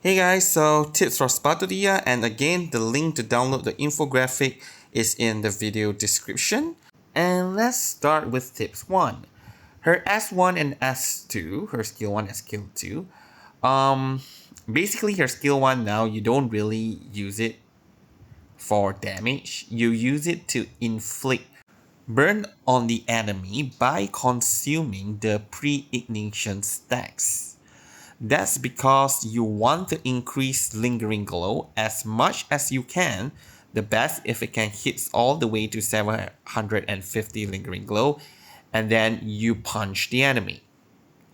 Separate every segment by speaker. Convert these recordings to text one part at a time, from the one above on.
Speaker 1: Hey guys, so tips for Spathodea, and again the link to download the infographic is in the video description. And let's start with tips 1. Her S1 and S2, her skill 1 and skill 2. Basically her skill 1 now, you don't really use it for damage. You use it to inflict burn on the enemy by consuming the pre-ignition stacks. That's because you want to increase lingering glow as much as you can. The best if it can hit all the way to 750 lingering glow, and then you punch the enemy.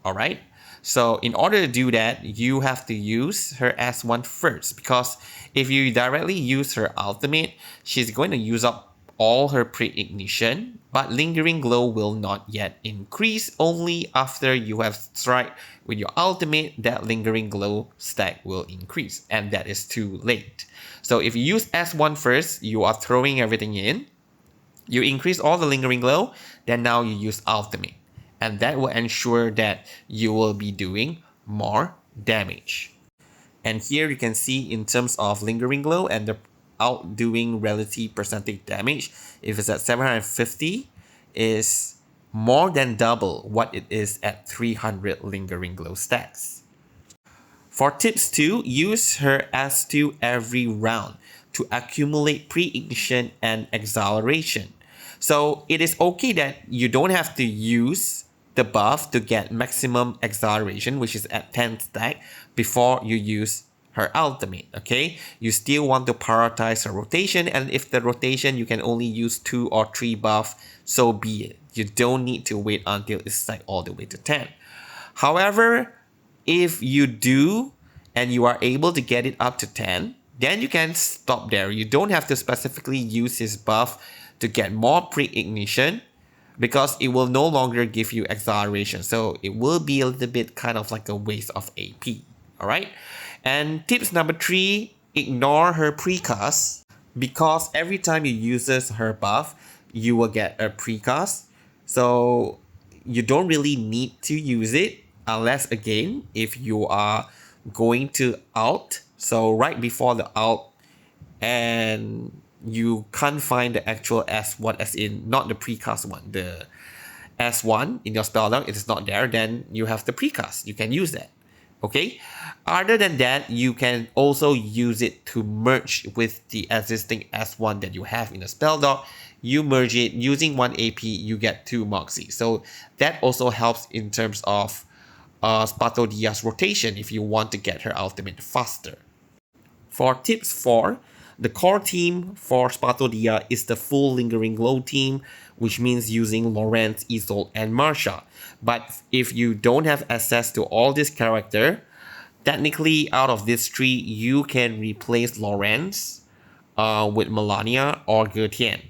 Speaker 1: Alright? So in order to do that, you have to use her S1 first, because if you directly use her ultimate, she's going to use up all her pre-ignition, but lingering glow will not yet increase. Only after you have strike with your ultimate that lingering glow stack will increase, and that is too late. So if you use S1 first, you are throwing everything in, you increase all the lingering glow, then now you use ultimate, and that will ensure that you will be doing more damage. And here you can see in terms of lingering glow and the outdoing relative percentage damage, if it's at 750, is more than double what it is at 300 lingering glow stacks. For tips 2, use her S2 every round to accumulate pre-ignition and acceleration. So it is okay that you don't have to use the buff to get maximum acceleration, which is at 10 stack, before you use her ultimate. Okay, you still want to prioritize her rotation, and if the rotation you can only use 2 or 3 buff, so be it. You don't need to wait until it's stacked all the way to 10. However, if you do and you are able to get it up to 10, then you can stop there. You don't have to specifically use his buff to get more pre-ignition, because it will no longer give you acceleration. So it will be a little bit kind of like a waste of AP. Alright? And tips number 3, ignore her precast, because every time you uses her buff, you will get a precast. So you don't really need to use it, unless again, if you are going to ult. So right before the ult, and you can't find the actual S1, as in not the precast one, the S1 in your spell down, it is not there, then you have the precast. You can use that. Okay, other than that, you can also use it to merge with the existing S1 that you have in the spell dock. You merge it using 1 AP, you get 2 Moxie. So that also helps in terms of Spathodea's rotation if you want to get her ultimate faster. For tips 4, the core team for Spathodea is the full lingering glow team, which means using Lawrence, Isolde, and Marsha. But if you don't have access to all this character, technically out of these 3, you can replace Lawrence with Melania or Gertian,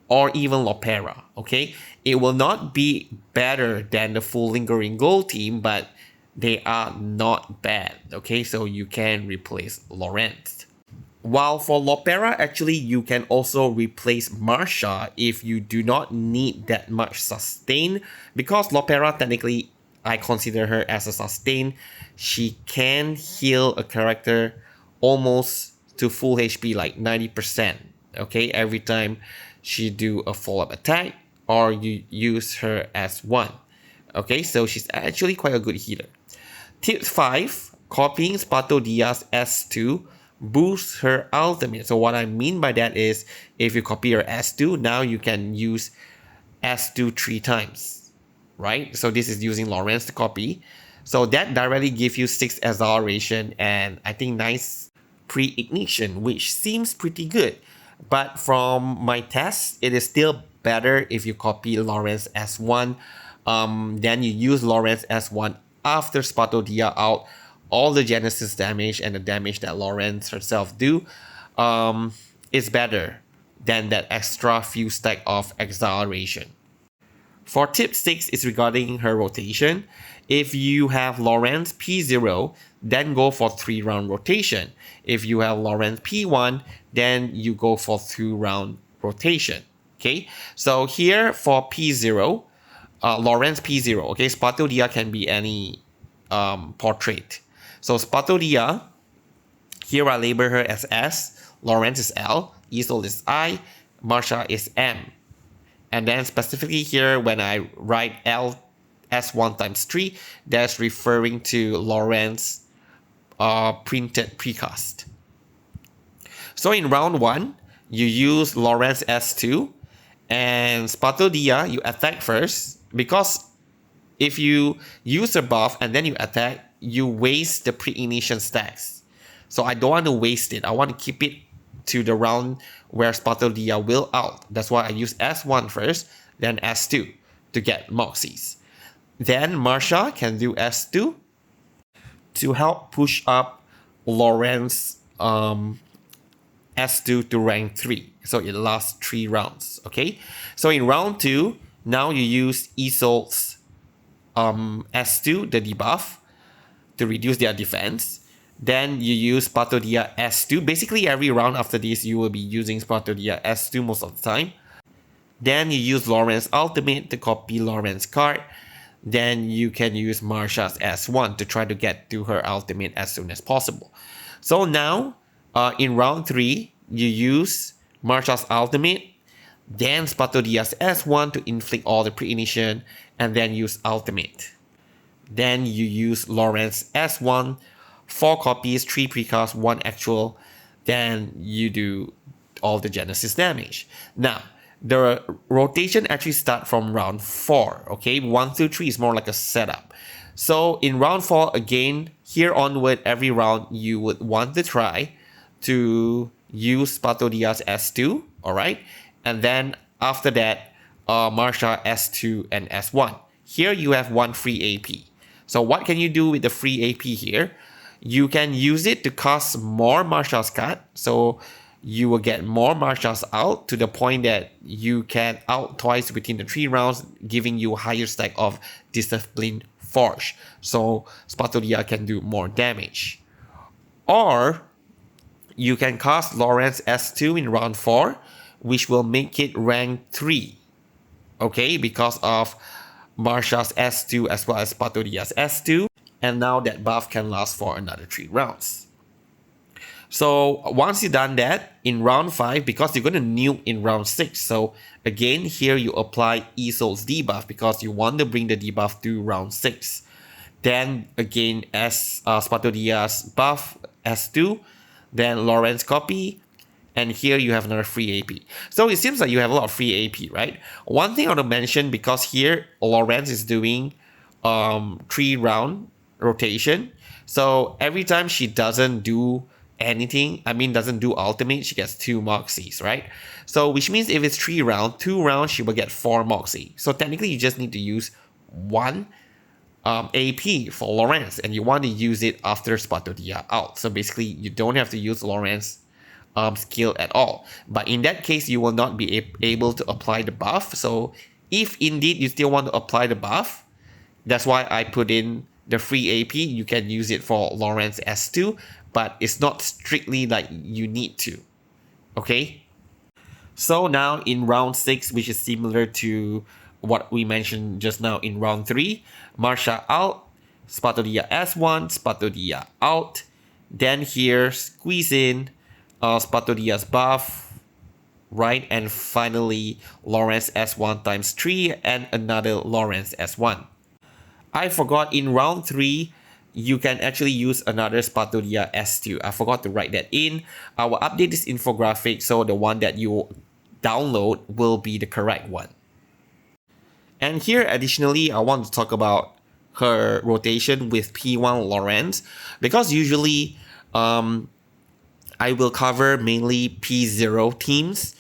Speaker 1: or even Lopera. Okay, it will not be better than the full lingering glow team, but they are not bad. Okay, so you can replace Lawrence. While for Lopera, actually you can also replace Marsha if you do not need that much sustain, because Lopera, technically I consider her as a sustain. She can heal a character almost to full HP, like 90%, okay, every time she do a follow-up attack or you use her as one. Okay, so she's actually quite a good healer. Tip 5, copying Spathodea's S2 boosts her ultimate. So what I mean by that is, if you copy her S2, now you can use S2 3 times, right? So this is using Lawrence to copy. So that directly gives you 6 acceleration and I think nice pre-ignition, which seems pretty good. But from my test, it is still better if you copy Lawrence S1. Then you use Lawrence S1 after Spathodea out. All the Genesis damage and the damage that Lawrence herself do is better than that extra few stack of acceleration. For tip 6 is regarding her rotation. If you have Lawrence P0, then go for 3-round rotation. If you have Lawrence P1, then you go for 2-round rotation. Okay, so here for P0, Lawrence P0, okay, Spathodea can be any portrait. So Spathodea, Here I label her as S, Lawrence is L, Isolde is I, Marsha is M. And then specifically here, when I write L S1 times 3, that's referring to Lawrence printed precast. So in round 1, you use Lawrence S2, and Spathodea you attack first, because if you use a buff and then you attack, you waste the pre-ignition stacks. So I don't want to waste it. I want to keep it to the round where Spathodea will out. That's why I use S1 first, then S2 to get Moxies. Then Marsha can do S2 to help push up Lawrence S2 to rank 3. So it lasts 3 rounds. Okay. So in round 2, now you use Isolde's S2, the debuff, to reduce their defense. Then you use Spathodea S2. Basically every round after this you will be using Spathodea S2 most of the time. Then you use Lawrence Ultimate to copy Lawrence card. Then you can use Marsha's S1 to try to get to her ultimate as soon as possible. So now in round 3 you use Marsha's ultimate, then Spathodea's S1 to inflict all the pre-ignition, and then use ultimate. Then you use Lawrence S1, 4 copies, 3 precast, 1 actual, then you do all the Genesis damage. Now, the rotation actually starts from round 4, okay? 1 through 3 is more like a setup. So in round 4, again, here onward, every round you would want to try to use Spathodea's S2, alright? And then after that, Marsha S2 and S1. Here you have 1 free AP. So what can you do with the free AP here? You can use it to cast more Marsha's card. So you will get more Marsha's out to the point that you can out twice within the 3 rounds, giving you a higher stack of Discipline Forge. So Spathodea can do more damage. Or you can cast Lawrence S2 in round 4, which will make it rank 3. Okay, because of Marsha's S2 as well as Spathodea's S2. And now that buff can last for another 3 rounds. So once you've done that, in round 5, because you're going to nuke in round 6, so again here you apply Isolde's debuff because you want to bring the debuff to round 6. Then again as Spathodea's buff S2, then Lawrence copy, and here you have another free AP. So it seems like you have a lot of free AP, right? One thing I want to mention, because here Lawrence is doing 3 round rotation. So every time she doesn't do anything, doesn't do ultimate, she gets 2 Moxies, right? So which means if it's 3 rounds, 2 rounds, she will get 4 Moxie. So technically you just need to use 1 AP for Lawrence, and you want to use it after Spathodea out. So basically you don't have to use Lawrence skill at all. But in that case, you will not be able to apply the buff. So if indeed you still want to apply the buff, that's why I put in the free AP. You can use it for Lawrence S2, but it's not strictly like you need to. Okay? So now in round 6, which is similar to what we mentioned just now in round 3, Marsha out, Spathodea S1, Spathodea out. Then here, squeeze in Spathodea's buff, right? And finally, Lawrence S1 times 3 and another Lawrence S1. I forgot in round 3, you can actually use another Spathodea S2. I forgot to write that in. I will update this infographic so the one that you download will be the correct one. And here additionally, I want to talk about her rotation with P1 Lawrence, because usually I will cover mainly P0 teams.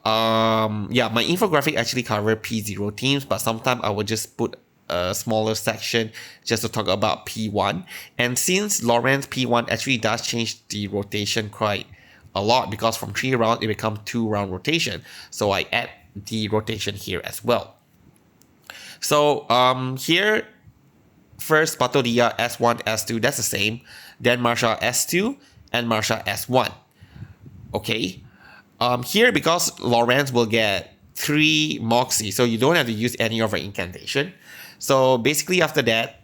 Speaker 1: My infographic actually cover P0 teams, but sometimes I will just put a smaller section just to talk about P1. And since Lawrence P1 actually does change the rotation quite a lot, because from 3 rounds it becomes 2 round rotation. So I add the rotation here as well. So here, first Spathodea S1, S2, that's the same. Then Marsha S2 and Marsha S1. Okay. Here, because Lawrence will get 3 Moxie, so you don't have to use any of her incantation. So basically after that,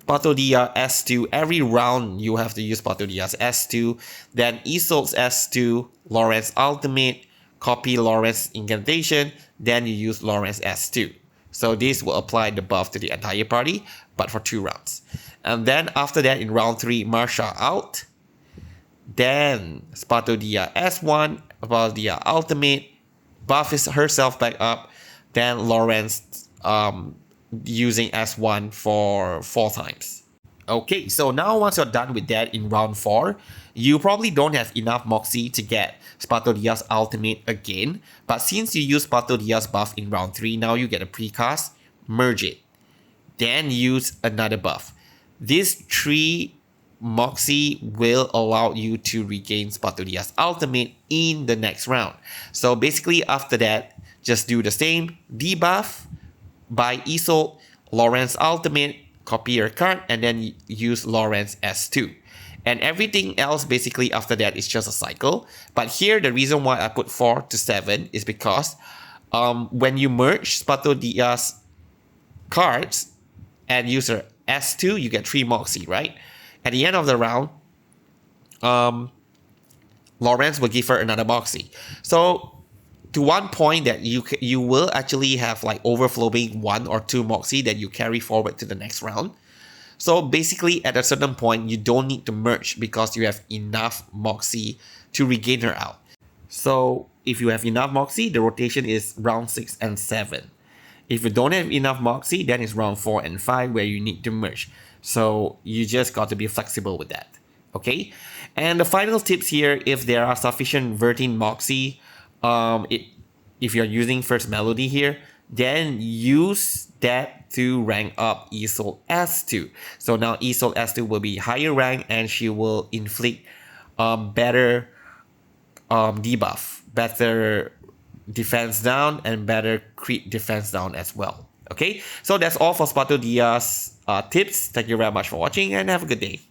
Speaker 1: Spathodea S2. Every round you have to use Spathodea's S2. Then Isolde's S2, Lawrence Ultimate, copy Lawrence Incantation, then you use Lawrence S2. So this will apply the buff to the entire party, but for 2 rounds. And then after that, in round 3, Marsha out. Then Spathodea S1, Spathodea Ultimate, buff herself back up. Then Lawrence using S1 for 4 times. Okay, so now once you're done with that in round 4, you probably don't have enough Moxie to get Spathodea's ultimate again. But since you use Spathodea's buff in round 3, now you get a precast, merge it. Then use another buff. These 3 Moxie will allow you to regain Spathodea's ultimate in the next round. So basically after that, just do the same, debuff by Isolde, Lawrence ultimate, copy your card, and then use Lawrence S2. And everything else basically after that is just a cycle. But here the reason why I put 4 to 7 is because when you merge Spathodea's cards and use her S2, you get 3 Moxie, right? At the end of the round, Lawrence will give her another Moxie. So to one point that you will actually have like overflowing 1 or 2 Moxie that you carry forward to the next round. So basically at a certain point, you don't need to merge because you have enough Moxie to regain her out. So if you have enough Moxie, the rotation is round 6 and 7. If you don't have enough Moxie, then it's round 4 and 5 where you need to merge. So you just got to be flexible with that. Okay? And the final tips here, if there are sufficient Vertine Moxie, if you're using First Melody here, then use that to rank up Isolde S2. So now Isolde S2 will be higher rank and she will inflict better debuff, better defense down, and better crit defense down as well. Okay, so that's all for Spathodea's tips. Thank you very much for watching and have a good day.